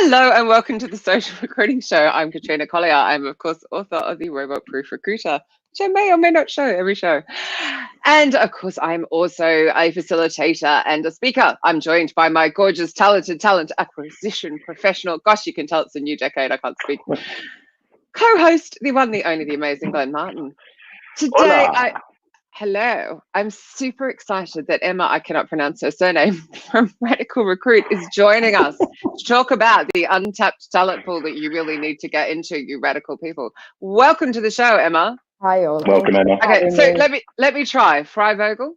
Hello and welcome to the Social Recruiting Show. I'm Katrina Collier. I'm, of course, author of the Robot Proof Recruiter, which I may or may not show every show. And, of course, I'm also a facilitator and a speaker. I'm joined by my gorgeous, talented talent acquisition professional. Gosh, you can tell it's a new decade. I can't speak. Co-host, the one, the only, the amazing Glenn Martin. Today, Hello. I'm super excited that Emma, I cannot pronounce her surname, from Radical Recruit is joining us to talk about the untapped talent pool that you really need to get into, you radical people. Welcome to the show, Emma. Hi, all. Welcome, Emma. Okay, so let me try. Freivogel?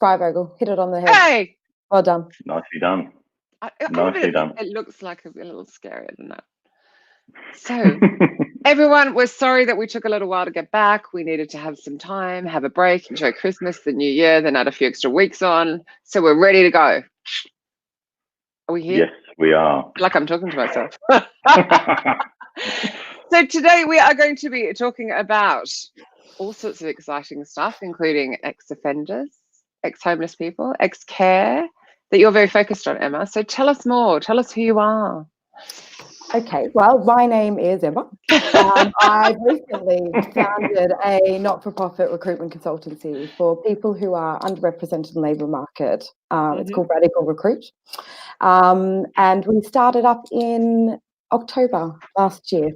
Freivogel, hit it on the head. Hey! Well done. Nicely done. Nicely done. It looks like a little scarier than that. So, everyone, we're sorry that we took a little while to get back. We needed to have some time, have a break, enjoy Christmas, the New Year, then add a few extra weeks on. So we're ready to go. Are we here? Yes, we are. Like I'm talking to myself. So today we are going to be talking about all sorts of exciting stuff, including ex-offenders, ex-homeless people, ex-care, that you're very focused on, Emma. So tell us more. Tell us who you are. Okay, well, my name is Emma. I've recently founded a not-for-profit recruitment consultancy for people who are underrepresented in the labour market. It's called Radical Recruit. And we started up in October last year.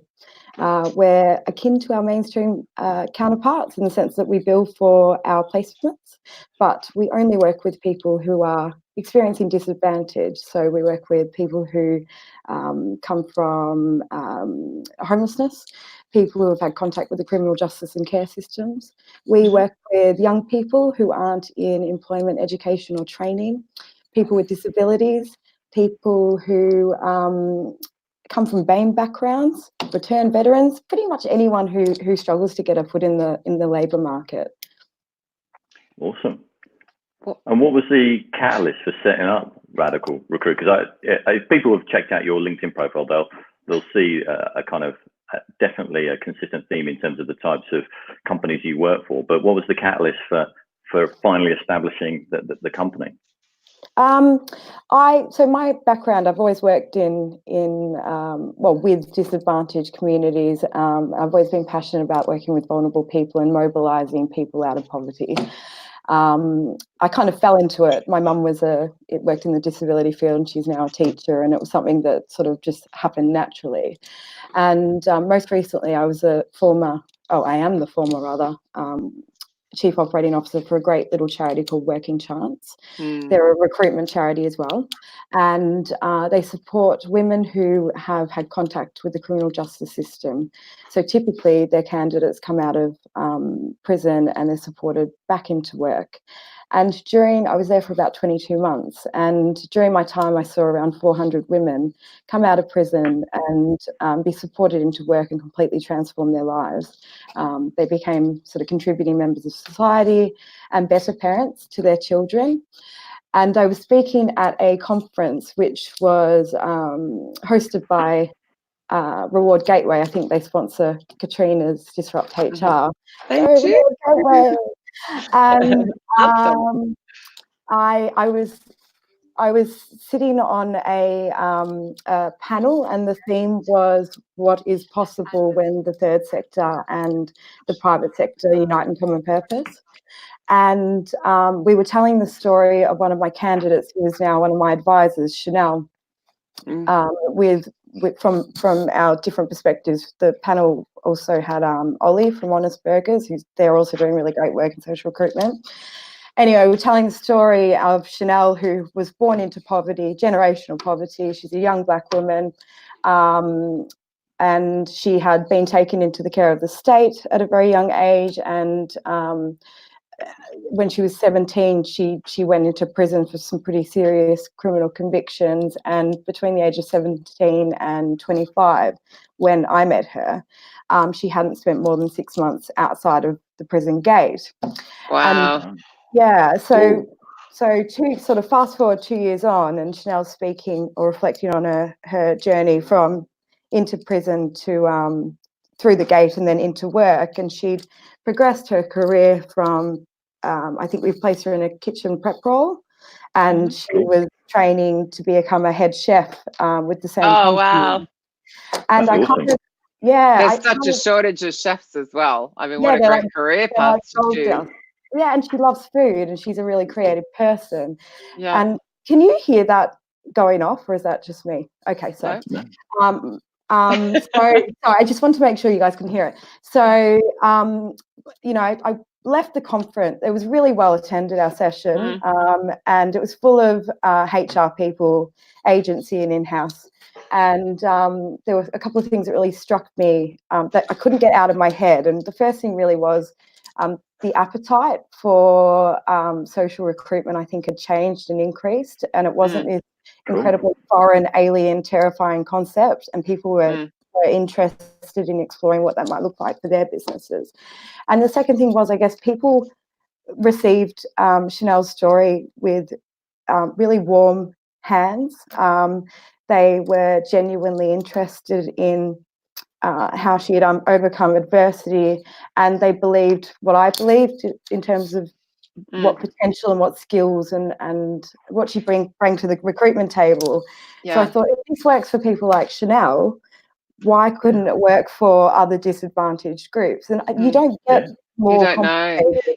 We're akin to our mainstream counterparts in the sense that we bill for our placements, but we only work with people who are experiencing disadvantage. So we work with people who come from homelessness, people who have had contact with the criminal justice and care systems. We work with young people who aren't in employment, education or training, people with disabilities, people who come from BAME backgrounds, return veterans, pretty much anyone who struggles to get a foot in the labour market. Awesome. And what was the catalyst for setting up Radical Recruit? Because if people have checked out your LinkedIn profile, they'll see a kind of definitely a consistent theme in terms of the types of companies you work for. But what was the catalyst for finally establishing the company? So my background, I've always worked with disadvantaged communities. I've always been passionate about working with vulnerable people and mobilising people out of poverty. I kind of fell into it. My mum worked in the disability field and she's now a teacher, and it was something that sort of just happened naturally. And most recently I am the former Chief Operating Officer for a great little charity called Working Chance. They're a recruitment charity as well. And they support women who have had contact with the criminal justice system. So typically their candidates come out of prison and they're supported back into work. And I was there for about 22 months. And during my time, I saw around 400 women come out of prison and be supported into work and completely transform their lives. They became sort of contributing members of society and better parents to their children. And I was speaking at a conference which was hosted by Reward Gateway. I think they sponsor Katrina's Disrupt HR. Thank you. Reward Gateway. And I was sitting on a panel, and the theme was what is possible when the third sector and the private sector unite in common purpose. And we were telling the story of one of my candidates, who is now one of my advisors, Chanel, from our different perspectives. The panel also had Ollie from Honest Burgers, they're also doing really great work in social recruitment. Anyway, we're telling the story of Chanel, who was born into poverty, generational poverty. She's a young Black woman, and she had been taken into the care of the state at a very young age. And when she was 17, she went into prison for some pretty serious criminal convictions. And between the age of 17 and 25, when I met her, she hadn't spent more than 6 months outside of the prison gate. Wow. And, yeah, so to sort of fast forward 2 years on, and Chanel's speaking or reflecting on her journey from into prison to through the gate and then into work, and she'd progressed her career from I think we've placed her in a kitchen prep role, and she was training to become a head chef with the same Oh, company. wow. And That's I awesome. kind of, yeah. There's such a shortage of chefs as well. I mean, Yeah, what a they're great like- career they're like path to do. soldiers. Yeah, and she loves food and she's a really creative person. Yeah. And can you hear that going off, or is that just me? Okay, so No. so I just want to make sure you guys can hear it. So you know, I left the conference. It was really well attended, our session, and it was full of HR people, agency and in-house. And there were a couple of things that really struck me that I couldn't get out of my head. And the first thing really was the appetite for social recruitment, I think, had changed and increased. And it wasn't this incredible foreign, alien, terrifying concept. And people were interested in exploring what that might look like for their businesses. And the second thing was, I guess, people received Chanel's story with really warm hands. They were genuinely interested in how she had overcome adversity, and they believed what I believed in terms of what potential and what skills and what she bring to the recruitment table. Yeah. So I thought, if this works for people like Chanel, why couldn't it work for other disadvantaged groups? And you don't get more complicated.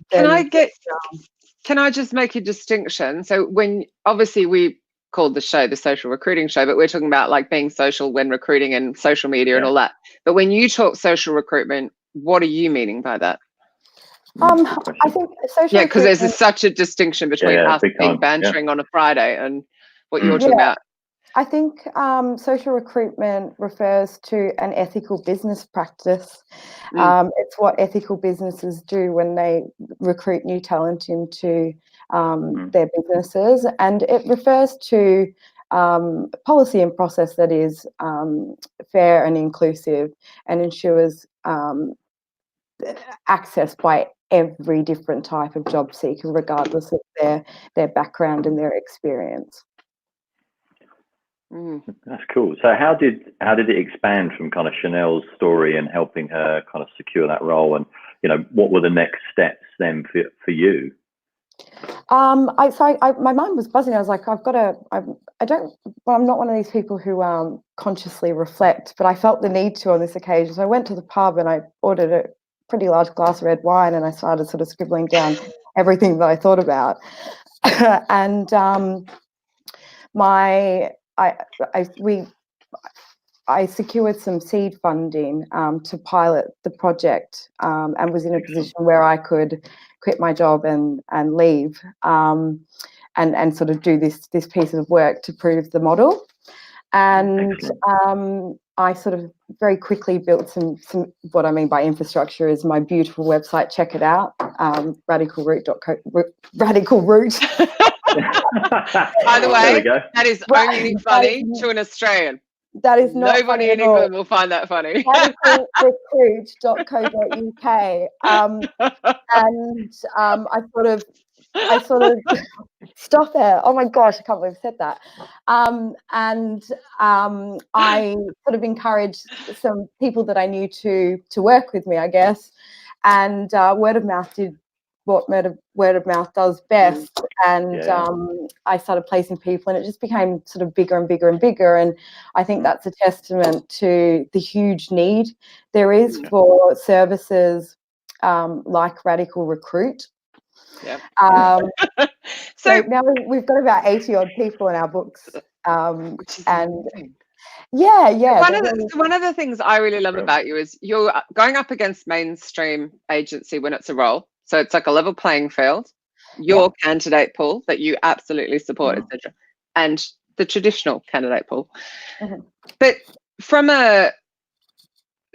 Can I just make a distinction? So when obviously we called the show the Social Recruiting Show, but we're talking about like being social when recruiting and social media and all that. But when you talk social recruitment, what are you meaning by that? I think social because there's such a distinction between us being bantering on a Friday and what you're talking about. I think social recruitment refers to an ethical business practice. It's what ethical businesses do when they recruit new talent into their businesses, and it refers to policy and process that is fair and inclusive and ensures access by every different type of job seeker, regardless of their background and their experience. That's cool. So how did it expand from kind of Chanel's story and helping her kind of secure that role, and what were the next steps then for you? My mind was buzzing. I was like, I'm not one of these people who consciously reflect, but I felt the need to on this occasion. So I went to the pub and I ordered a pretty large glass of red wine, and I started sort of scribbling down everything that I thought about. And I secured some seed funding to pilot the project, and was in a position where I could quit my job and leave and sort of do this piece of work to prove the model. And I sort of very quickly built some what I mean by infrastructure is my beautiful website. Check it out, Radical Route. By the way, that is only funny to an Australian. That is not nobody in England will find that funny. Radicalrecruit.co.uk. And I sort of stop it. Oh my gosh, I can't believe I said that. And I sort of encouraged some people that I knew to work with me, I guess. And word of mouth did what word of mouth does best. And I started placing people, and it just became sort of bigger and bigger and bigger. And I think that's a testament to the huge need there is for services like Radical Recruit. Yeah. So now we've got about 80 odd people in our books. And one of the things I really love about you is you're going up against mainstream agency when it's a role. So it's like a level playing field. Your candidate pool that you absolutely support, etc., and the traditional candidate pool. But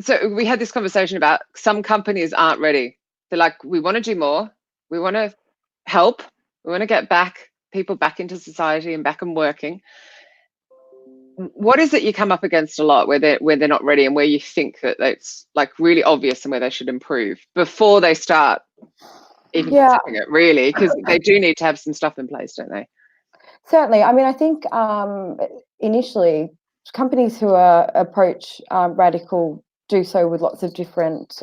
so we had this conversation about some companies aren't ready. They're like, we want to do more. We want to help. We want to get people back into society and back and working. What is it you come up against a lot where they're not ready, and where you think that it's like really obvious and where they should improve before they start even considering it, really? Because they do need to have some stuff in place, don't they? Certainly. I mean, I think initially companies who approach Radical do so with lots of different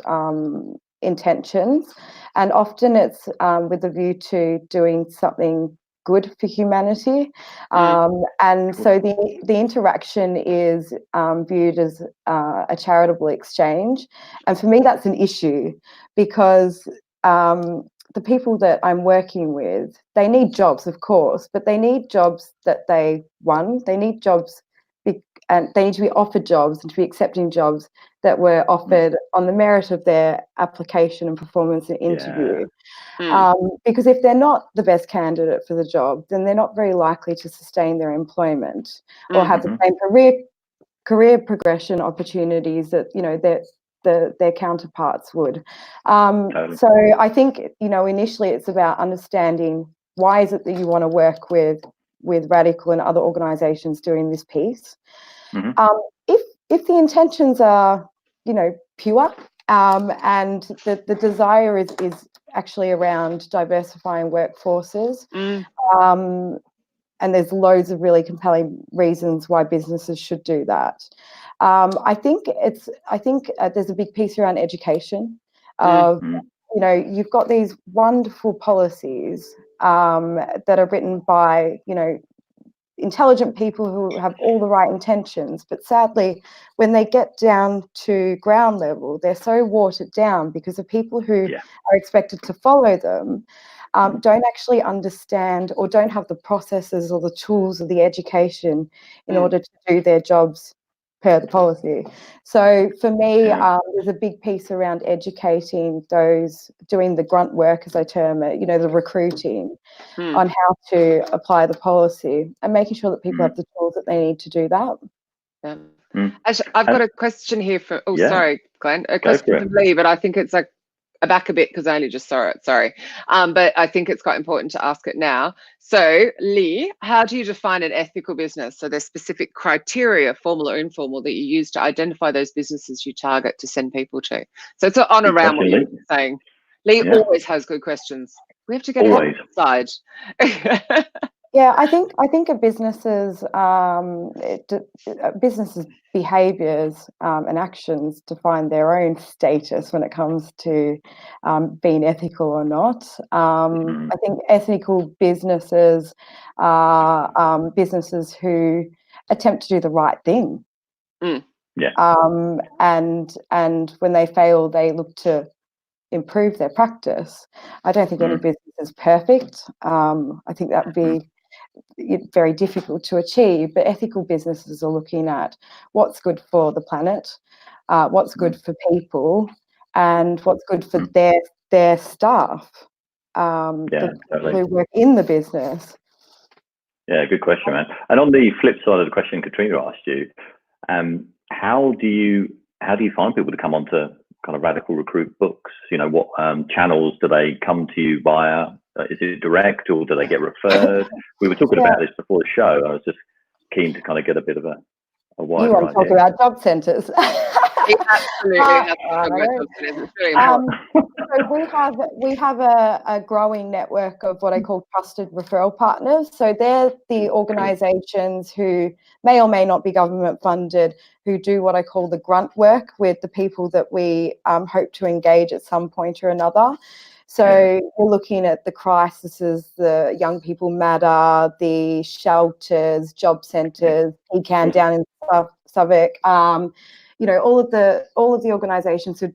intentions, and often it's with a view to doing something good for humanity. And so the interaction is viewed as a charitable exchange. And for me, that's an issue because the people that I'm working with, they need jobs, of course, but they need jobs that they won. They need jobs and they need to be offered jobs and to be accepting jobs that were offered on the merit of their application and performance and interview. Because if they're not the best candidate for the job, then they're not very likely to sustain their employment or have the same career progression opportunities that, you know, their counterparts would. Totally. So I think, you know, initially it's about understanding why is it that you want to work with Radical and other organisations doing this piece. If the intentions are, you know, pure, and the desire is actually around diversifying workforces, and there's loads of really compelling reasons why businesses should do that. I think there's a big piece around education. You know, you've got these wonderful policies that are written by, you know, intelligent people who have all the right intentions, but sadly, when they get down to ground level, they're so watered down because the people who are expected to follow them don't actually understand or don't have the processes or the tools or the education in order to do their jobs per the policy. So for me, there's a big piece around educating those doing the grunt work, as I term it, you know, the recruiting, on how to apply the policy and making sure that people have the tools that they need to do that. Actually, I've got a question here for, sorry, Glenn, a question from Lee, but I think it's like back a bit because I only just saw it, sorry. But I think it's quite important to ask it now. So Lee, how do you define an ethical business? So there's specific criteria, formal or informal, that you use to identify those businesses you target to send people to. So it's on around what you're saying. Lee always has good questions. We have to get him outside. Yeah, I think a business's behaviours and actions define their own status when it comes to being ethical or not. I think ethical businesses are businesses who attempt to do the right thing. And when they fail, they look to improve their practice. I don't think any business is perfect. I think that would be very difficult to achieve, but ethical businesses are looking at what's good for the planet, what's good for people, and what's good for their staff, who work in the business. Yeah, good question, man. And on the flip side of the question Katrina asked you, how do you find people to come onto kind of Radical Recruit books? You know, what channels do they come to you via? Is it direct or do they get referred? We were talking about this before the show. I was just keen to kind of get a bit of a wider idea. You want to talk about job centres? Absolutely. It's really important. So we have a growing network of what I call trusted referral partners. So they're the organisations who may or may not be government funded, who do what I call the grunt work with the people that we hope to engage at some point or another. So we're looking at the crises, the Young People Matter, the shelters, job centres, PCAN down in Southwark. You know, all of the organisations who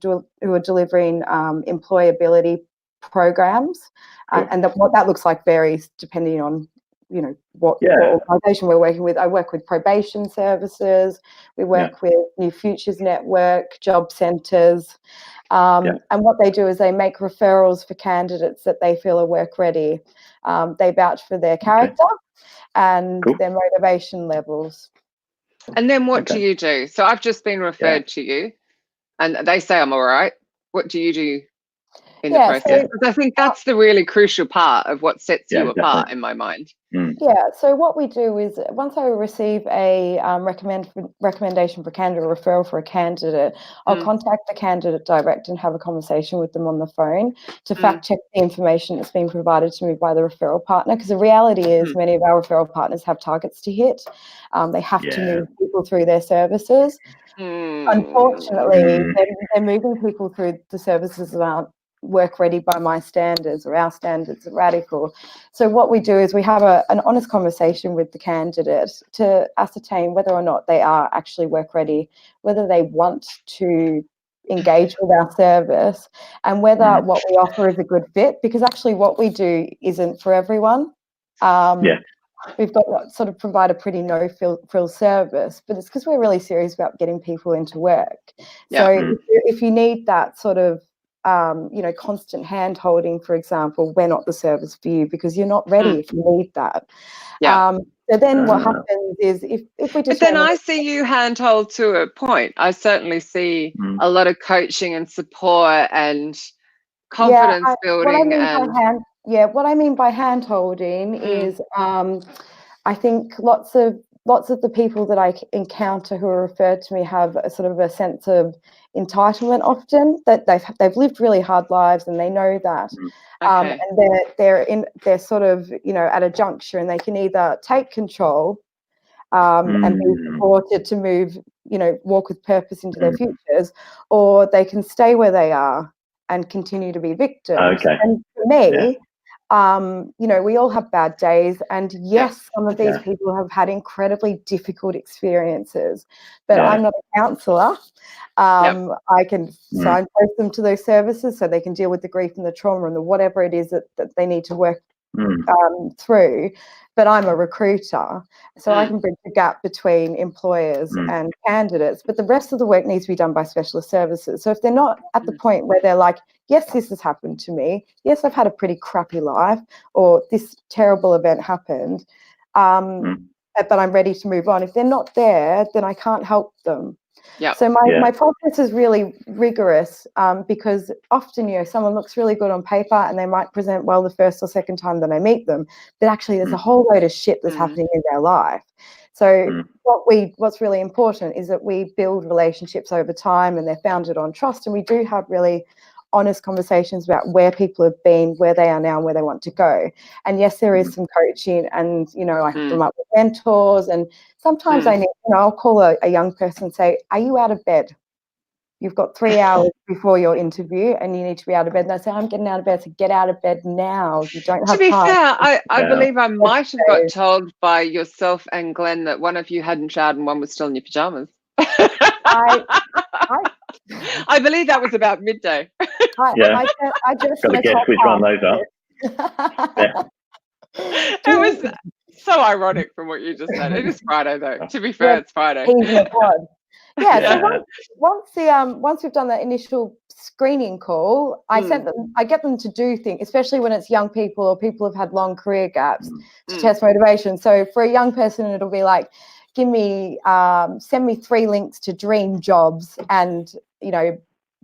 are delivering employability programs, and what that looks like varies depending on, you know, what organisation we're working with. I work with probation services. We work with New Futures Network, job centres. And what they do is they make referrals for candidates that they feel are work ready. They vouch for their character and their motivation levels. And then what do you do? So I've just been referred to you and they say I'm all right. What do you do in the process? Because I think that's the really crucial part of what sets you apart in my mind. Yeah, so what we do is once I receive a recommendation for a candidate, or referral for a candidate, I'll contact the candidate direct and have a conversation with them on the phone to fact check the information that's been provided to me by the referral partner, because the reality is many of our referral partners have targets to hit. They have to move people through their services. Unfortunately, they're moving people through the services that aren't work ready by my standards or our standards at Radical. So what we do is we have an honest conversation with the candidate to ascertain whether or not they are actually work ready, whether they want to engage with our service, and whether what we offer is a good fit, because actually what we do isn't for everyone. We've got to sort of provide a pretty no-frill service, but it's because we're really serious about getting people into work. So if you need that sort of constant hand-holding, for example, we're not the service for you, because you're not ready if you need that. So then what happens is if we just... But then I see you handhold to a point. I certainly see a lot of coaching and support and confidence building. What I mean by hand-holding is I think lots of the people that I encounter who are referred to me have a sort of a sense of entitlement often, that they've lived really hard lives and they know that. And they're sort of, at a juncture, and they can either take control and be supported to move, walk with purpose into their futures, or they can stay where they are and continue to be victims. And for me, we all have bad days, and yes, some of these people have had incredibly difficult experiences, but I'm not a counsellor. I can signpost them to those services so they can deal with the grief and the trauma and the whatever it is that they need to work through. But I'm a recruiter, so I can bridge the gap between employers and candidates, but the rest of the work needs to be done by specialist services. So if they're not at the point where they're like, yes, this has happened to me, yes, I've had a pretty crappy life, or this terrible event happened, but I'm ready to move on. If they're not there, then I can't help them. So my process is really rigorous, because often, someone looks really good on paper and they might present well the first or second time that I meet them, but actually there's a whole load of shit that's happening in their life. So what's really important is that we build relationships over time, and they're founded on trust, and we do have really honest conversations about where people have been, where they are now, and where they want to go. And yes, there is some coaching, and I hook them up with mentors, and sometimes I need, I'll call a young person and say, are you out of bed? You've got 3 hours before your interview and you need to be out of bed. And they say, I'm getting out of bed. So get out of bed now. You don't have time. To be fair, I believe I might have got told by yourself and Glenn that one of you hadn't showered and one was still in your pajamas. I believe that was about midday. I just got to guess which one those are. It was so ironic from what you just said. It is Friday, though. To be fair, it's Friday. So once we've done that initial screening call, I get them to do things, especially when it's young people or people who've had long career gaps, to test motivation. So for a young person, it'll be like, send me 3 links to dream jobs, and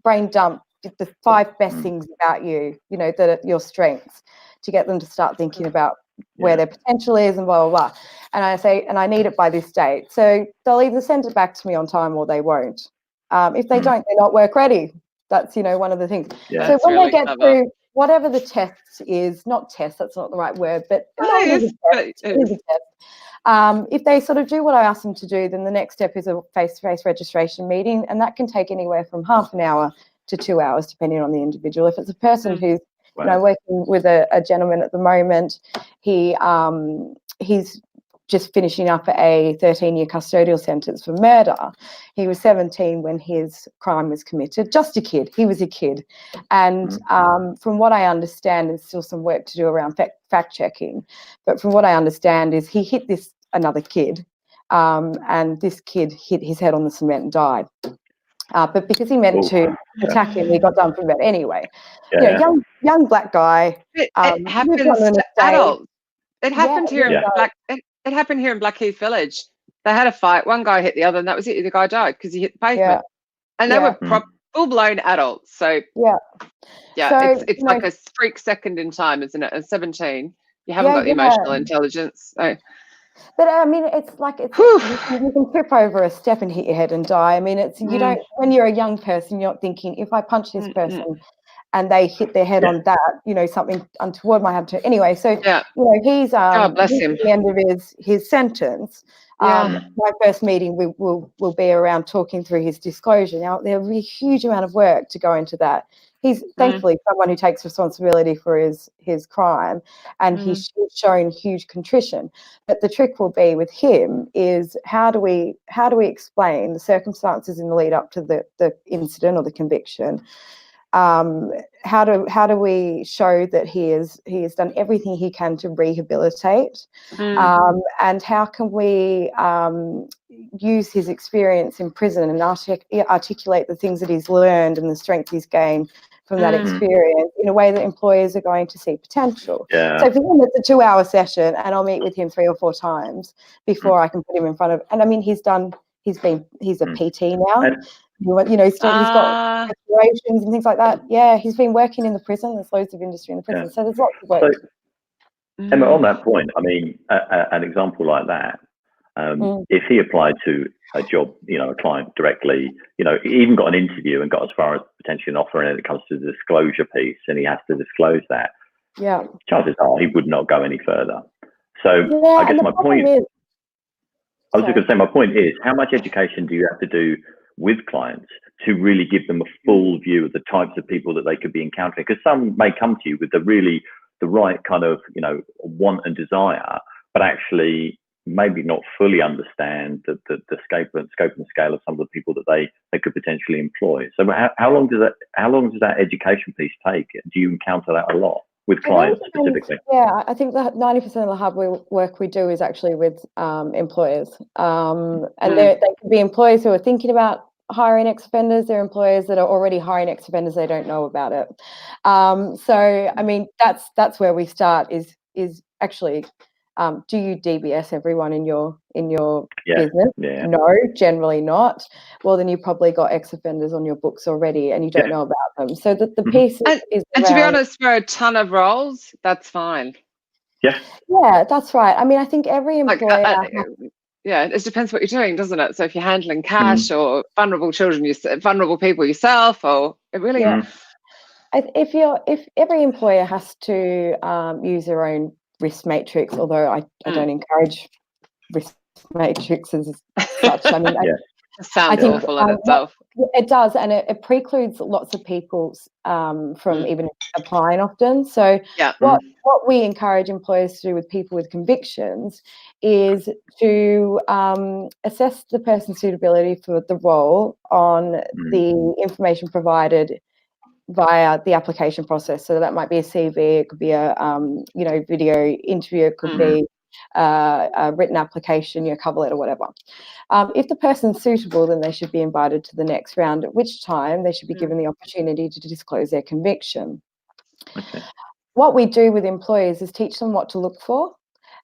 brain dump the 5 best things about you, that are your strengths, to get them to start thinking about where their potential is and blah, blah, blah. And I say, and I need it by this date. So they'll either send it back to me on time or they won't. If they don't, they're not work ready. That's, one of the things. So when they get through whatever the test is, not test, that's not the right word, but it is a test. If they sort of do what I ask them to do, then the next step is a face-to-face registration meeting, and that can take anywhere from half an hour to 2 hours, depending on the individual. If it's a person who's working with a gentleman at the moment, he's just finishing up a 13-year custodial sentence for murder. He was 17 when his crime was committed. Just a kid. He was a kid. And from what I understand, there's still some work to do around fact-checking. But from what I understand is he hit another kid, and this kid hit his head on the cement and died. But because he meant to attack him, he got done for that anyway. Young black guy. It happens to adults. It happened here in It happened here in Blackheath Village. They had a fight. One guy hit the other, and that was it. The guy died because he hit the pavement. And they were full-blown adults. So it's like a freak second in time, isn't it? At 17, you haven't got the emotional intelligence. So. But I mean, it's like you can trip over a step and hit your head and die. I mean, it's you don't. When you're a young person, you're not thinking, if I punch this person and they hit their head on that, something untoward might happen to. Anyway, so he's bless him. at the end of his sentence, My first meeting will be around talking through his disclosure. Now, there will be a huge amount of work to go into that. He's thankfully someone who takes responsibility for his crime, and he's shown huge contrition. But the trick will be with him is how do we explain the circumstances in the lead up to the incident or the conviction? How do we show that he has done everything he can to rehabilitate, and how can we use his experience in prison and articulate the things that he's learned and the strength he's gained from that experience in a way that employers are going to see potential. So for him, it's a 2-hour session, and I'll meet with him 3 or 4 times before I can put him in front of. And I mean, he's a PT now. He's got aspirations and things like that. Yeah, he's been working in the prison. There's loads of industry in the prison, so there's lots of work. So, Emma, on that point, I mean, an example like that, if he applied to a job, a client directly, he even got an interview and got as far as potentially an offer, and then it comes to the disclosure piece, and he has to disclose that. Yeah, chances are he would not go any further. So I guess my point is, I was just going to say, my point is, how much education do you have to do with clients to really give them a full view of the types of people that they could be encountering? Because some may come to you with the right kind of, want and desire, but actually maybe not fully understand the scope and scale of some of the people that they could potentially employ. So how long does that education piece take? Do you encounter that a lot with clients specifically? Yeah, I think that 90% of the hub work we do is actually with employers. And they can be employers who are thinking about hiring ex-offenders. They're employers that are already hiring ex-offenders. They don't know about it. So, I mean, that's where we start is actually, do you DBS everyone in your business? Yeah. No, generally not. Well, then you've probably got ex-offenders on your books already and you don't know about them. So the piece is and to be honest, for a ton of roles, that's fine. Yeah. Yeah, that's right. I mean, I think every employer... it depends what you're doing, doesn't it? So if you're handling cash or vulnerable children, vulnerable people yourself, or it really... If every employer has to use their own risk matrix, although I don't encourage risk matrices as such. I mean, it sounds awful in itself. It does, and it precludes lots of people from even applying often. So what we encourage employers to do with people with convictions is to assess the person's suitability for the role on the information provided via the application process. So that might be a CV, it could be a video interview, it could be a written application, your cover letter, whatever. If the person's suitable, then they should be invited to the next round, at which time they should be given the opportunity to disclose their conviction. Okay. What we do with employers is teach them what to look for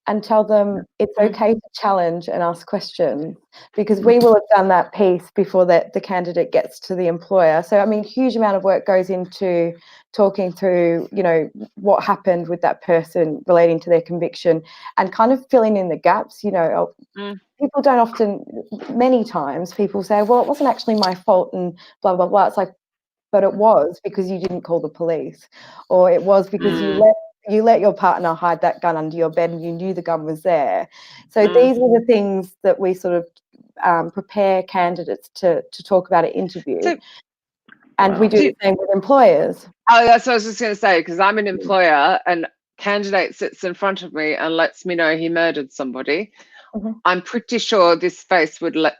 and tell them it's okay to challenge and ask questions, because we will have done that piece before the candidate gets to the employer. So, I mean, huge amount of work goes into talking through, what happened with that person relating to their conviction and kind of filling in the gaps. People don't often, many times people say, well, it wasn't actually my fault and blah, blah, blah. It's like, but it was because you didn't call the police, or it was because you let your partner hide that gun under your bed and you knew the gun was there. So these are the things that we sort of prepare candidates to talk about at interview. And we do the same with employers. Oh, that's what I was just going to say, because I'm an employer and candidate sits in front of me and lets me know he murdered somebody. I'm pretty sure this face would let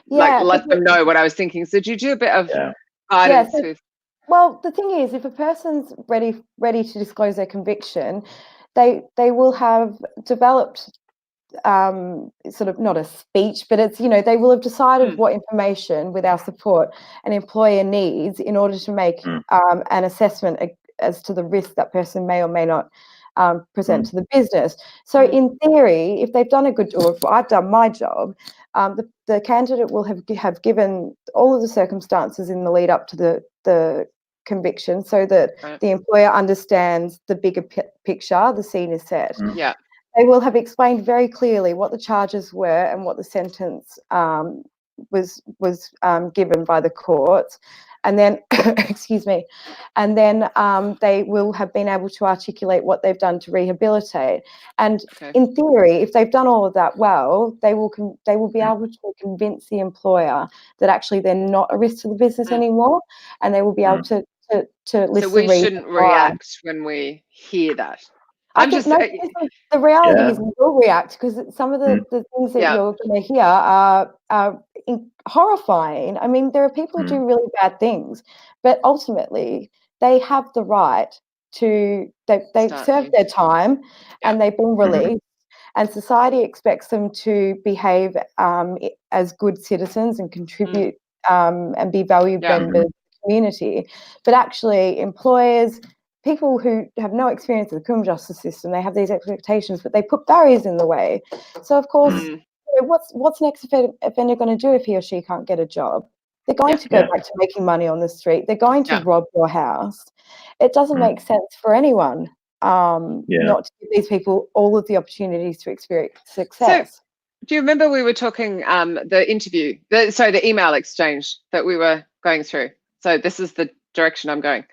them know what I was thinking. So do you do a bit of guidance with... Well, the thing is, if a person's ready to disclose their conviction, they will have developed sort of not a speech, but it's, they will have decided what information with our support an employer needs in order to make an assessment as to the risk that person may or may not present to the business. So in theory, if they've done a good job, if I've done my job, the candidate will have given all of the circumstances in the lead up to the conviction, so that the employer understands the bigger picture, the scene is set. They will have explained very clearly what the charges were and what the sentence given by the courts, and then excuse me, and then they will have been able to articulate what they've done to rehabilitate. And in theory, if they've done all of that well, they will be able to convince the employer that actually they're not a risk to the business anymore, and they will be able to list. So we shouldn't react when we hear that. The reality is we will react, because some of the things that you're going to hear are horrifying. I mean, there are people who do really bad things, but ultimately they have the right to, they've served their time and they've been released, and society expects them to behave as good citizens and contribute and be valued members of the community. But actually employers, people who have no experience in the criminal justice system, they have these expectations, but they put barriers in the way. So of course, what's next offender going to do if he or she can't get a job? They're going to go back to making money on the street. They're going to rob your house. It doesn't make sense for anyone not to give these people all of the opportunities to experience success. So, do you remember we were talking the email exchange that we were going through? So this is the direction I'm going.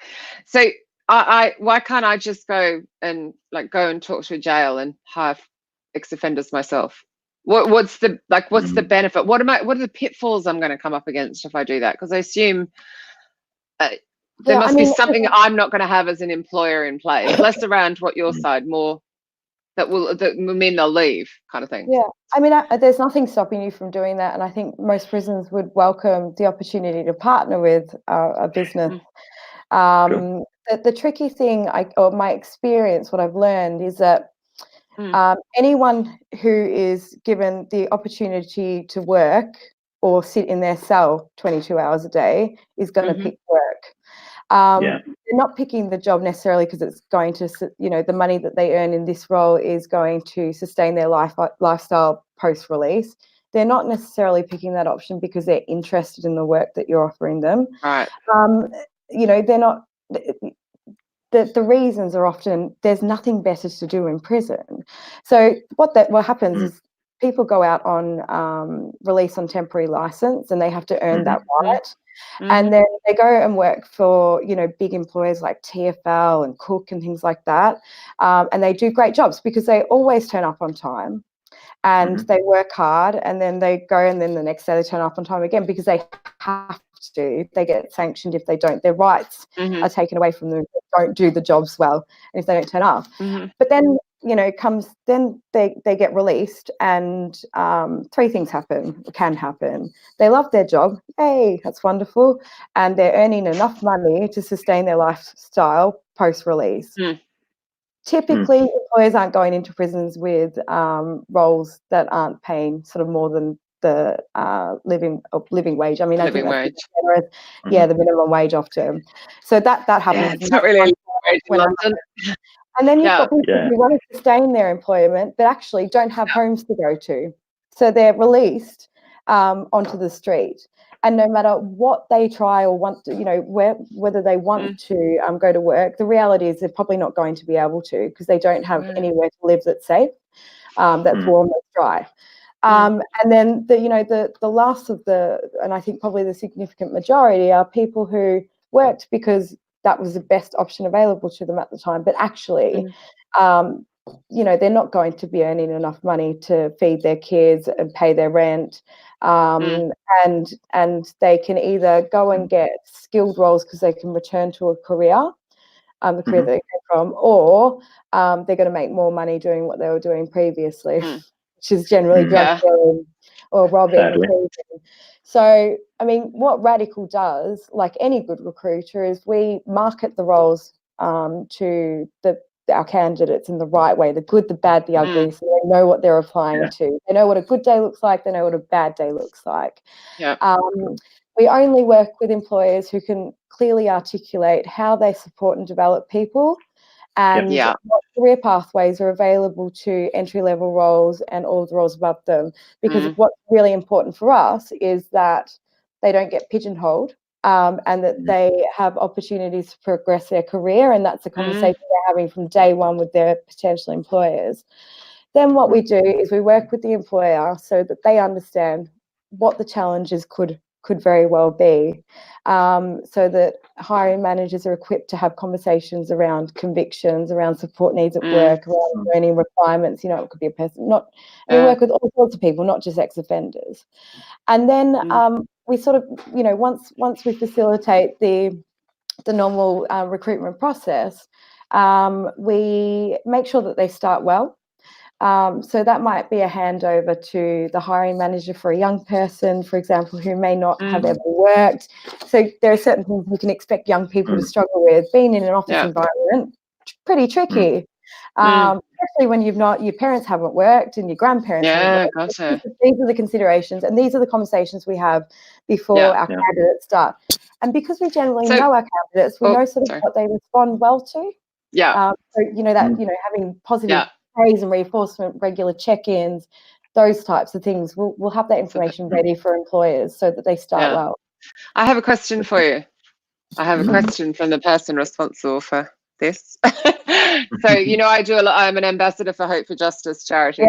So why can't I just go and talk to a jail and hire ex-offenders myself? What's the benefit? What are the pitfalls I'm going to come up against if I do that? Because I assume there must be something I'm not going to have as an employer in place, less around what your side, more that will mean they'll leave, kind of thing. Yeah, I mean, there's nothing stopping you from doing that, and I think most prisons would welcome the opportunity to partner with a business. The tricky thing, or my experience, what I've learned is that anyone who is given the opportunity to work or sit in their cell 22 hours a day is going to pick work. They're not picking the job necessarily because it's going to, the money that they earn in this role is going to sustain their lifestyle post-release. They're not necessarily picking that option because they're interested in the work that you're offering them. Right. They're not. The reasons are often there's nothing better to do in prison. So what happens is people go out on release on temporary license, and they have to earn that right. And then they go and work for, big employers like TFL and Cook and things like that. And they do great jobs because they always turn up on time and they work hard, and then they go, and then the next day they turn up on time again because they have to. They get sanctioned if they don't. Their rights are taken away from them if they don't do the jobs well and if they don't turn up. But then, they get released, and three things can happen. They love their job. Hey, that's wonderful. And they're earning enough money to sustain their lifestyle post-release. Typically, employers aren't going into prisons with roles that aren't paying sort of more than the living wage. I mean, living wage. The minimum wage often. So that happens. It's not really living wage in London. And then you've got people who want to sustain their employment but actually don't have homes to go to. So they're released onto the street. And no matter what they try or want to, whether they want to go to work, the reality is they're probably not going to be able to because they don't have anywhere to live that's safe, that's warm, that's dry. And then the last of and I think probably the significant majority are people who worked because that was the best option available to them at the time. But actually, they're not going to be earning enough money to feed their kids and pay their rent. And they can either go and get skilled roles because they can return to a career, the career that they came from, or they're going to make more money doing what they were doing previously, which is generally drug dealing or robbing. So, I mean, what Radical does, like any good recruiter, is we market the roles to our candidates in the right way, the good, the bad, the ugly, so they know what they're applying to. They know what a good day looks like. They know what a bad day looks like. We only work with employers who can clearly articulate how they support and develop people and what career pathways are available to entry-level roles and all the roles above them. Because what's really important for us is that they don't get pigeonholed and that they have opportunities to progress their career, and that's a conversation they're having from day one with their potential employers. Then what we do is we work with the employer so that they understand what the challenges could very well be, so that hiring managers are equipped to have conversations around convictions, around support needs at work, around learning requirements. You know, it could be a person, we work with all sorts of people, not just ex-offenders. And then we sort of, you know, once we facilitate the normal recruitment process, we make sure that they start well. So that might be a handover to the hiring manager for a young person, for example, who may not have ever worked. So there are certain things we can expect young people to struggle with. Being in an office environment, pretty tricky, especially when your parents haven't worked and your grandparents haven't worked. Gotcha. These are the considerations, and these are the conversations we have before our candidates start. And because we generally know our candidates, we know sort of what they respond well to. So you know that having positive praise and reinforcement, regular check-ins, those types of things. We'll have that information ready for employers so that they start well. I have a question for you. I have a question from the person responsible for this. So, you know, I'm an ambassador for Hope for Justice charity.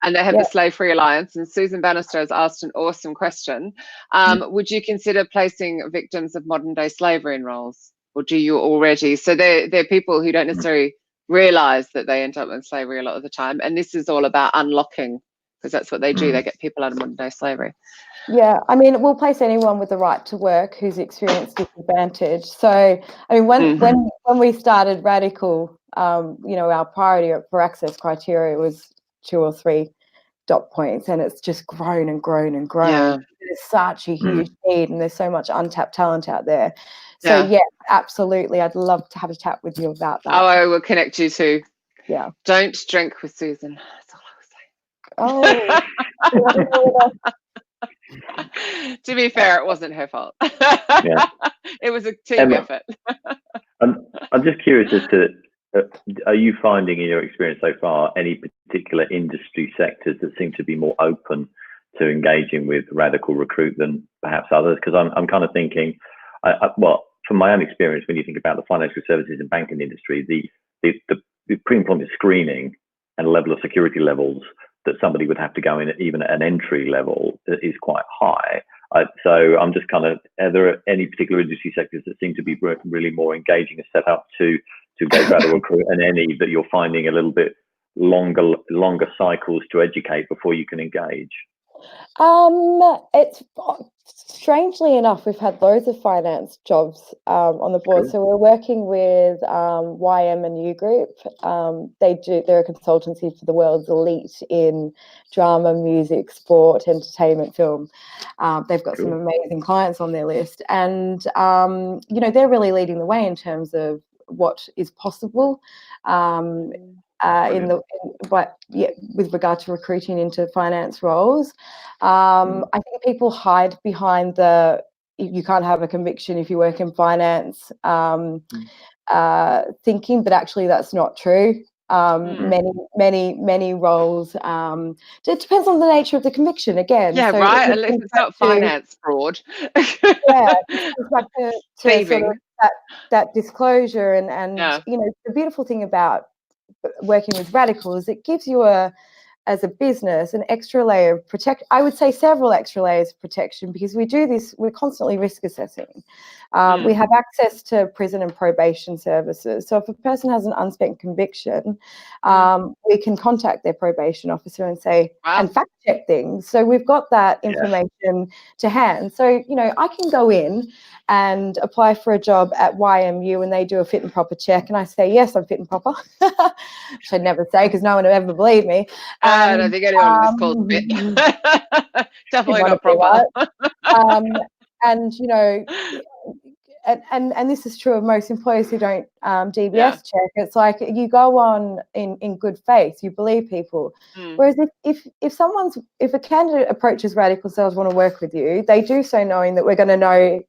And they have the Slave Free Alliance. And Susan Bannister has asked an awesome question. Would you consider placing victims of modern day slavery in roles? Or do you already? So they're people who don't necessarily realize that they end up in slavery a lot of the time. And this is all about unlocking, because that's what they do. They get people out of modern day slavery. Yeah, I mean, we'll place anyone with the right to work who's experienced disadvantage. So, I mean, when we started Radical, you know, our priority for access criteria was 2 or 3 dot points, and it's just grown and grown and grown. There's such a huge need, and there's so much untapped talent out there. So, yeah, absolutely. I'd love to have a chat with you about that. Oh, I will connect you to. Yeah. Don't drink with Susan. That's all I was saying. Oh. To be fair, it wasn't her fault. It was a team effort. I'm just curious as to, are you finding in your experience so far any particular industry sectors that seem to be more open to engaging with radical recruit than perhaps others? Because I'm kind of thinking, well, from my own experience, when you think about the financial services and banking industry, the pre-employment screening and level of security levels that somebody would have to go in at even at an entry level is quite high. So I'm just kind of, are there any particular industry sectors that seem to be really more engaging and set up to go radical recruit, and any that you're finding a little bit longer cycles to educate before you can engage? It's strangely enough, we've had loads of finance jobs on the board. So we're working with YM and U Group. They're a consultancy for the world's elite in drama, music, sport, entertainment, film. They've got some amazing clients on their list, and you know, they're really leading the way in terms of what is possible. With regard to recruiting into finance roles, I think people hide behind you can't have a conviction if you work in finance thinking, but actually that's not true. Many roles. It depends on the nature of the conviction again. Yeah, so right. Unless it's not finance fraud. It comes back to sort of that disclosure and you know, the beautiful thing about working with Radical is it gives you as a business an extra layer of protection. I would say several extra layers of protection, because we do this, we're constantly risk assessing. We have access to prison and probation services. So if a person has an unspent conviction, we can contact their probation officer and say, and fact check things. So we've got that information to hand. So, you know, I can go in and apply for a job at YMU and they do a fit and proper check, and I say, yes, I'm fit and proper, which I'd never say because no one would ever believe me. I don't think anyone on this call's fit. Definitely not proper. And you know, and this is true of most employers who don't DBS check. It's like you go on in good faith, you believe people. Whereas if a candidate approaches Radical Sales, want to work with you, they do so knowing that we're going to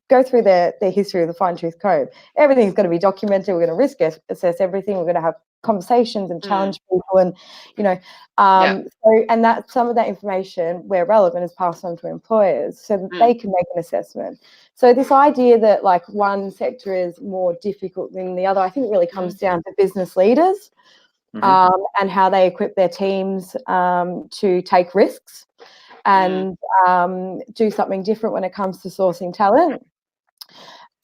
go through their history of the fine tooth comb. Everything's going to be documented. We're going to risk assess everything. We're going to have conversations and challenge people, and you know, so, and that some of that information, where relevant, is passed on to employers so that they can make an assessment. So this idea that like one sector is more difficult than the other, I think it really comes down to business leaders and how they equip their teams to take risks. and do something different when it comes to sourcing talent.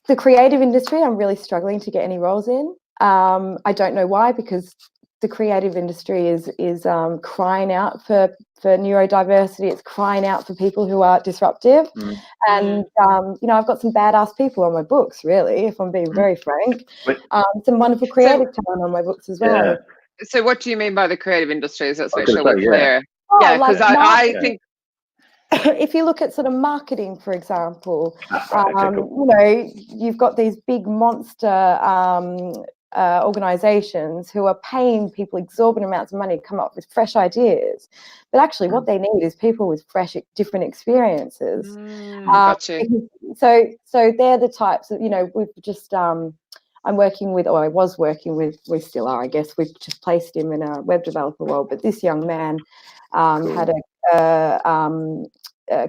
The creative industry, I'm really struggling to get any roles in. I don't know why, because the creative industry is crying out for neurodiversity. It's crying out for people who are disruptive. And, I've got some badass people on my books, really, if I'm being very frank. Some wonderful creative talent on my books as well. Yeah. So what do you mean by the creative industries? Let's make sure we're clear. Yeah, because I think... If you look at sort of marketing, for example, you've got these big monster organizations who are paying people exorbitant amounts of money to come up with fresh ideas, but actually what they need is people with fresh, different experiences. Gotcha. So they're the types of, we've just I'm working with, or I was working with, we still are, I guess. We've just placed him in a web developer role, but this young man had a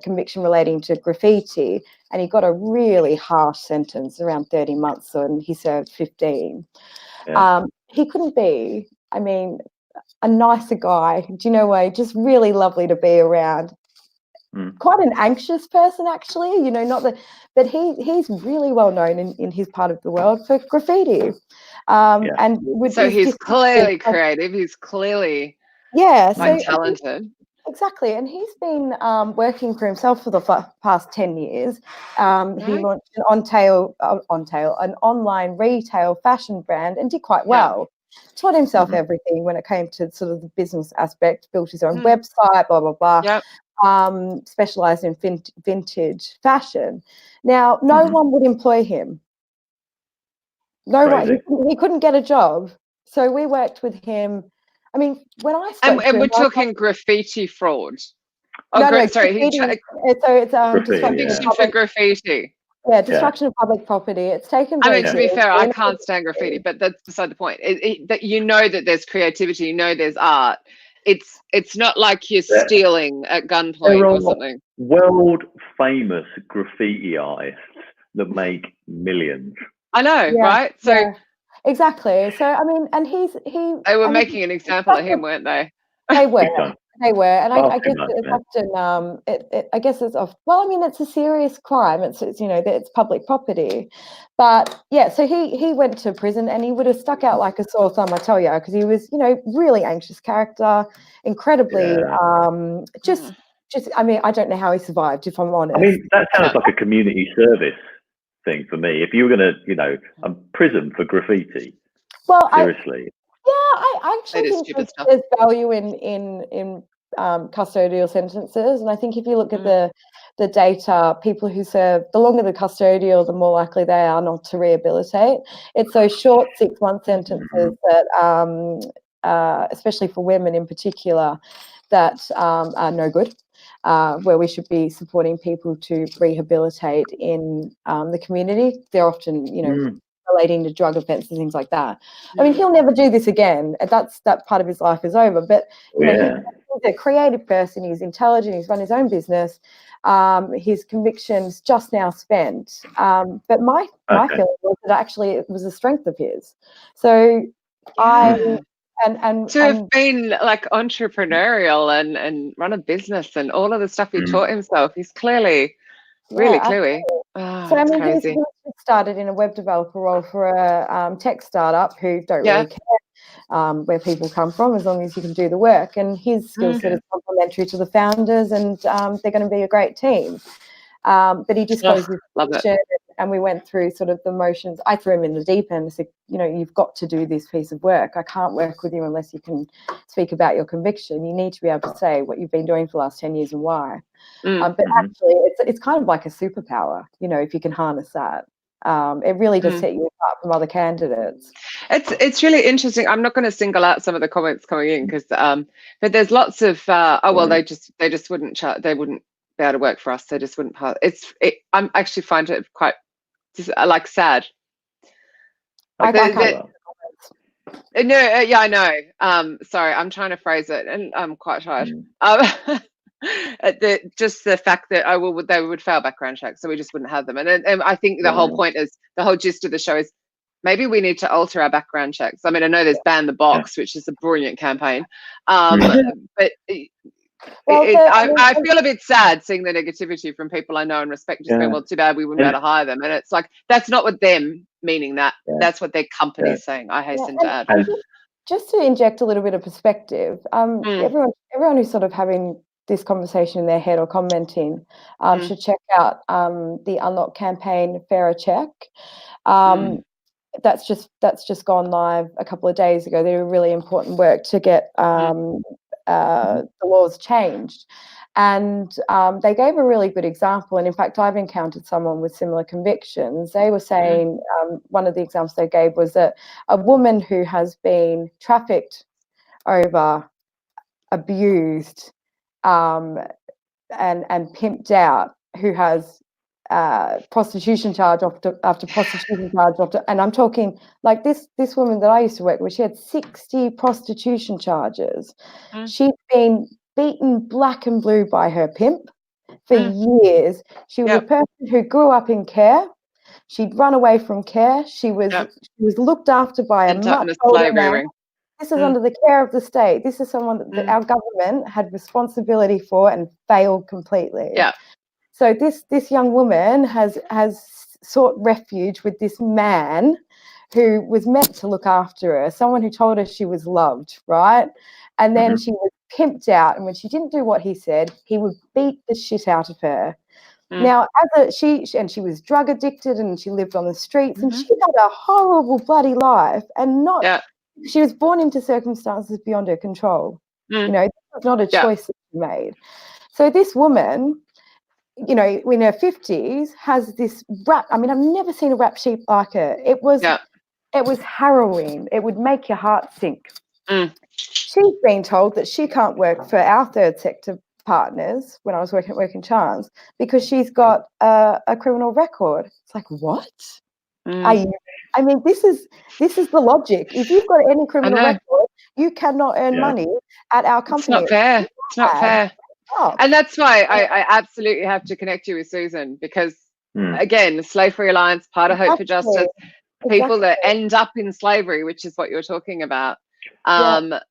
conviction relating to graffiti, and he got a really harsh sentence, around 30 months, and he served 15. He couldn't be, a nicer guy. Do you know what? Just really lovely to be around. Quite an anxious person, actually, but he's really well known in his part of the world for graffiti. And so he's clearly creative. He's clearly talented. Exactly, and he's been working for himself for the past 10 years. He launched an online retail fashion brand and did quite well. Taught himself everything when it came to sort of the business aspect, built his own website, blah, blah, blah. Specialized in vintage fashion. Now, no one would employ him. No one. He couldn't get a job. So we worked with him. When I spoke to him, we're talking graffiti fraud. Sorry. It's conviction for graffiti. Yeah, destruction of public property. It's taken. To be fair, I can't stand graffiti, but that's beside the point. That that there's creativity, there's art. It's not like you're stealing at gunpoint or something. World famous graffiti artists that make millions. I know, right? So. Yeah. Exactly. So and they were making an example of him, weren't they? They were, and I guess it's often I guess it's off. Well, it's a serious crime. It's it's public property, but so he went to prison, and he would have stuck out like a sore thumb, I tell you, because he was really anxious character, incredibly just I don't know how he survived, if I'm honest. That sounds like a community service thing for me. If you were going to, prison for graffiti. Well, seriously. I actually think there's value in custodial sentences, and I think if you look at the data, people who serve, the longer the custodial, the more likely they are not to rehabilitate. It's those short 6-month sentences that, especially for women in particular, that are no good. Where we should be supporting people to rehabilitate in the community. They're often, relating to drug offences and things like that. He'll never do this again. That part of his life is over. But he's a creative person. He's intelligent. He's run his own business. His conviction's just now spent. But my feeling was that actually it was a strength of his. So And to have been like entrepreneurial and run a business and all of the stuff he taught himself, he's clearly clearly. So crazy. He started in a web developer role for a tech startup who don't really care where people come from, as long as you can do the work. And his skill set is complementary to the founders, and they're going to be a great team. But he disclosed his vision, and we went through sort of the motions. I threw him in the deep end and said, you've got to do this piece of work. I can't work with you unless you can speak about your conviction. You need to be able to say what you've been doing for the last 10 years and why. But actually, it's kind of like a superpower, if you can harness that. It really does set you apart from other candidates. It's really interesting. I'm not going to single out some of the comments coming in because, but there's lots of they just wouldn't they wouldn't be able to work for us. They just wouldn't pass. I'm actually find it quite sad. I know. Sorry, I'm trying to phrase it, and I'm quite tired. Just the fact that they would fail background checks, so we just wouldn't have them. And I think the whole point is, the whole gist of the show is maybe we need to alter our background checks. I know there's Ban the Box, which is a brilliant campaign, but Well, I feel a bit sad seeing the negativity from people I know and respect, just going, well, too bad we wouldn't be able to hire them. And it's like, that's not what them meaning that. That's what their company's saying, I hasten to add. And just to inject a little bit of perspective, everyone who's sort of having this conversation in their head or commenting should check out the Unlock campaign, Fairer Check. That's just gone live a couple of days ago. They do really important work to get the laws changed. And they gave a really good example. And in fact, I've encountered someone with similar convictions. They were saying, one of the examples they gave was that a woman who has been trafficked over, abused, and pimped out, who has prostitution charge after prostitution charge after, and I'm talking like this woman that I used to work with, she had 60 prostitution charges. She'd been beaten black and blue by her pimp for years. She was a person who grew up in care. She'd run away from care. She was looked after by a much older man. This is under the care of the state. This is someone that our government had responsibility for and failed completely. So this young woman has sought refuge with this man who was meant to look after her, someone who told her she was loved, right? And then she was pimped out, and when she didn't do what he said, he would beat the shit out of her. Now, she was drug addicted, and she lived on the streets, and she had a horrible bloody life, and she was born into circumstances beyond her control. You know, it was not a choice that she made. So this woman, you know, in her 50s, has this rap. I mean, I've never seen a rap sheet like her. It was harrowing. It would make your heart sink. She's been told that she can't work for our third sector partners when I was working at Working Chance because she's got a criminal record. It's like, what? I mean, this is the logic. If you've got any criminal record, you cannot earn money at our company. It's not fair. It's not fair. And that's why I absolutely have to connect you with Susan, because again, the Slave Free Alliance, part of Hope for Justice, people that end up in slavery, which is what you're talking about. And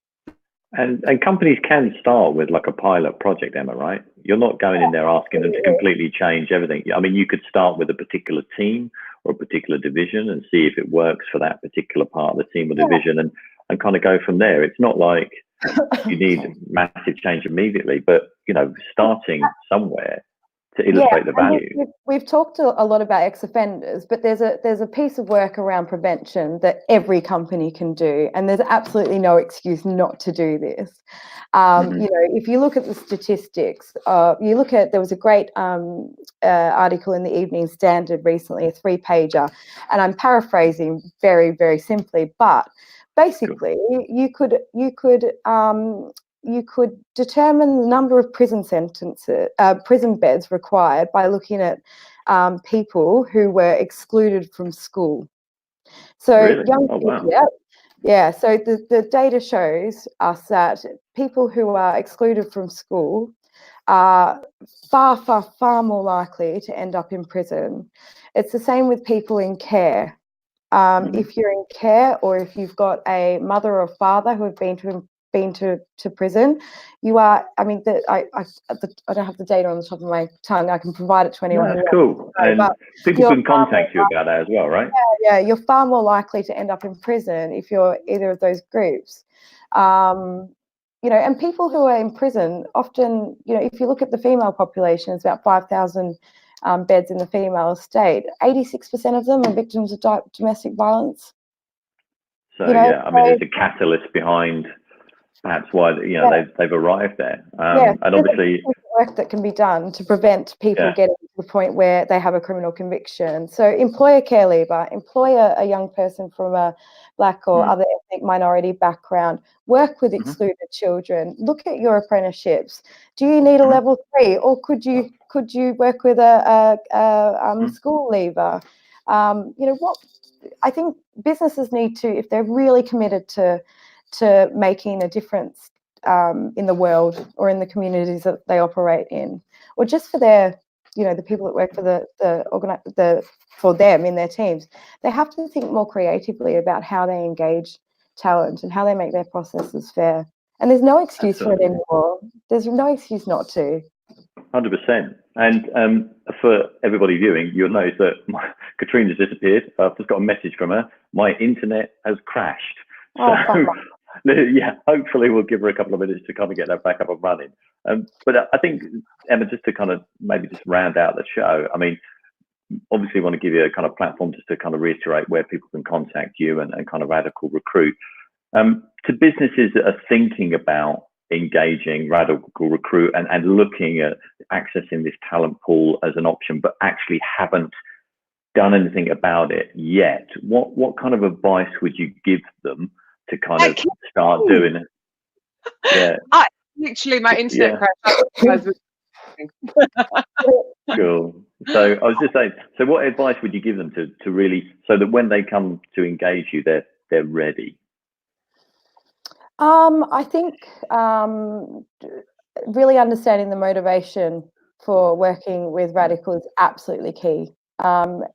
companies can start with like a pilot project, Emma, right? You're not going in there asking them to completely change everything. I mean, you could start with a particular team or a particular division and see if it works for that particular part of the team or division, and kind of go from there. It's not like you need massive change immediately, but, you know, starting somewhere to illustrate the value. We've talked a lot about ex-offenders, but there's a piece of work around prevention that every company can do, and there's absolutely no excuse not to do this. You know, if you look at the statistics, there was a great article in the Evening Standard recently, a 3-pager, and I'm paraphrasing very, very simply, but basically you could determine the number of prison beds required by looking at people who were excluded from school. So young people, so the data shows us that people who are excluded from school are far, far, far more likely to end up in prison. It's the same with people in care. If you're in care, or if you've got a mother or father who have been to prison, you are. I mean, I don't have the data on the top of my tongue. I can provide it to anyone. That's cool. And people can contact you about that as well, right? Yeah, you're far more likely to end up in prison if you're either of those groups. You know, and people who are in prison often, you know, if you look at the female population, it's about 5,000 beds in the female estate. 86% of them are victims of domestic violence. So I mean, there's a catalyst behind perhaps why they've arrived there, and obviously work that can be done to prevent people getting to the point where they have a criminal conviction. So employer care leaver, employ a young person from a Black or other ethnic minority background, work with excluded children, look at your apprenticeships. Do you need a level 3, or could you work with a school leaver? You know what? I think businesses need to, if they're really committed to making a difference in the world or in the communities that they operate in, or just for their, you know, the people that work for for them in their teams, they have to think more creatively about how they engage talent and how they make their processes fair And there's no excuse for it anymore. There's no excuse not to. 100%. And for everybody viewing, you'll notice that Katrina's disappeared. I've just got a message from her. My internet has crashed. Oh, so, yeah, hopefully we'll give her a couple of minutes to kind of get that back up and running. But I think, Emma, just to kind of maybe just round out the show, I mean, obviously want to give you a kind of platform just to kind of reiterate where people can contact you and kind of Radical Recruit. To businesses that are thinking about engaging Radical Recruit and looking at accessing this talent pool as an option, but actually haven't done anything about it yet, what kind of advice would you give them to kind of start doing it? Yeah. Literally, my internet crashed. Cool. So I was just saying, so what advice would you give them to really, so that when they come to engage you, they're ready? I think really understanding the motivation for working with Radical is absolutely key.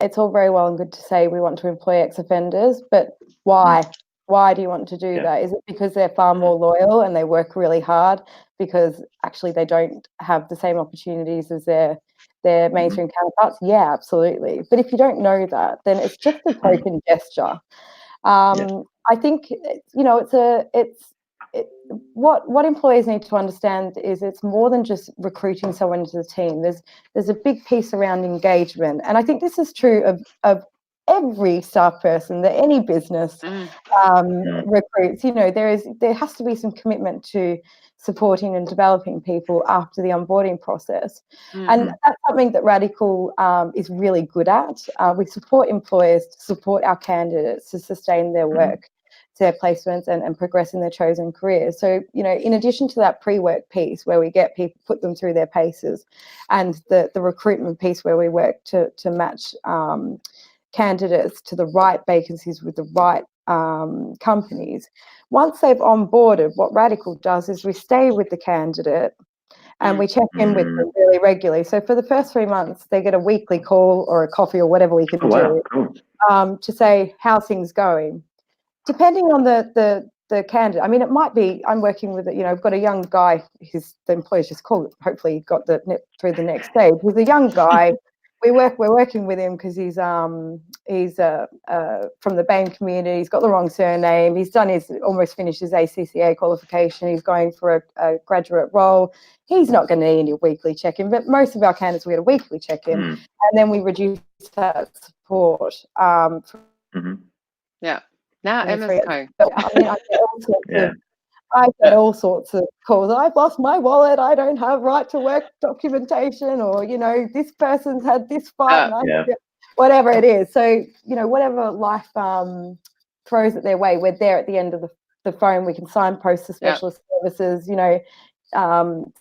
It's all very well and good to say we want to employ ex-offenders, but why? Why do you want to do that? Is it because they're far more loyal and they work really hard because actually they don't have the same opportunities as their mainstream counterparts? Yeah, absolutely. But if you don't know that, then it's just a token gesture. I think, you know, what employers need to understand is it's more than just recruiting someone into the team. There's a big piece around engagement, and I think this is true of every staff person that any business recruits. You know, there has to be some commitment to supporting and developing people after the onboarding process, and that's something that Radical is really good at. We support employers to support our candidates to sustain their work, their placements, and progress in their chosen careers. So, you know, in addition to that pre-work piece where we get people, put them through their paces, and the recruitment piece where we work to match candidates to the right vacancies with the right companies. Once they've onboarded, what Radical does is we stay with the candidate and we check in with them really regularly. So for the first 3 months, they get a weekly call or a coffee or whatever we can do to say, how's things going? Depending on the candidate, I mean, it might be, I'm working with, you know, I've got a young guy, the employer's just called, hopefully he got through the next stage. With a young guy, we're working with him because he's from the BAME community. He's got the wrong surname. He's almost finished his ACCA qualification. He's going for a graduate role. He's not going to need a weekly check-in, but most of our candidates, we get a weekly check-in, and then we reduce that support. Yeah. Now Emma's going. I mean, I get all sorts of calls. I've lost my wallet. I don't have right to work documentation, or, you know, this person's had this fight, whatever it is. So, you know, whatever life throws at their way, we're there at the end of the phone. We can signpost to specialist services, you know.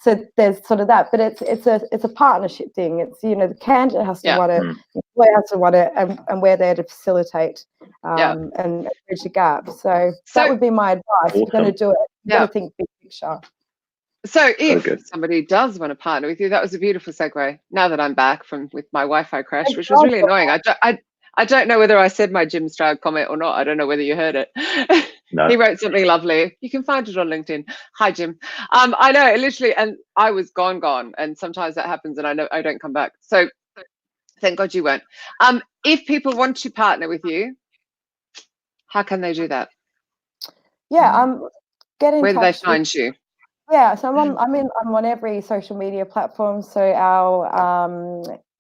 So there's sort of that, but it's a partnership thing. It's, you know, the candidate has to want it, the employer has to want it, and we're there to facilitate and bridge the gap. So that would be my advice. If you're going to do it, you've got to think big picture. So if somebody does want to partner with you, that was a beautiful segue. Now that I'm back with my Wi-Fi crash, which was really annoying. I don't know whether I said my Jim Stroud comment or not. I don't know whether you heard it. No. He wrote something lovely. You can find it on LinkedIn. Hi, Jim. I know, literally, and I was gone. And sometimes that happens and I know I don't come back. So thank God you weren't. If people want to partner with you, how can they do that? Yeah, get in touch. Where do they find you? Yeah, so I'm on every social media platform. So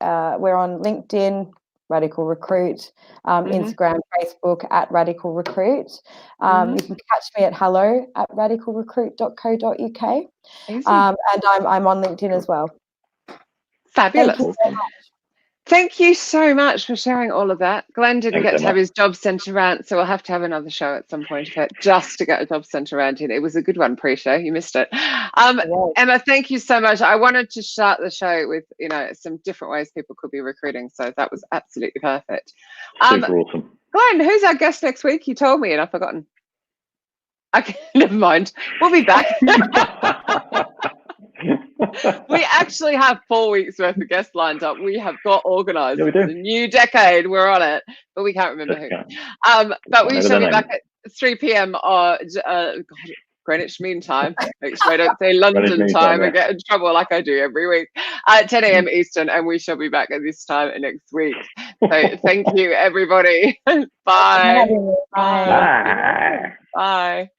we're on LinkedIn, Radical Recruit, Instagram, Facebook at Radical Recruit. You can catch me at hello@radicalrecruit.co.uk. And I'm on LinkedIn as well. Fabulous. Thank you so much for sharing all of that. Glenn didn't get to have his job centre rant, so we'll have to have another show at some point just to get a job centre rant in. It was a good one pre-show. You missed it. Emma, thank you so much. I wanted to start the show with, you know, some different ways people could be recruiting, so that was absolutely perfect. Super awesome. Glenn, who's our guest next week? You told me and I've forgotten. Okay, never mind. We'll be back. We actually have 4 weeks worth of guests lined up. We have got organised. Yeah, we do. The new decade, we're on it, but we can't remember who. But we shall be back at 3 p.m. Greenwich Mean Time. Make sure I don't say London time and get in trouble like I do every week. 10 a.m. Eastern, and we shall be back at this time next week. So thank you, everybody. Bye. Bye. Bye.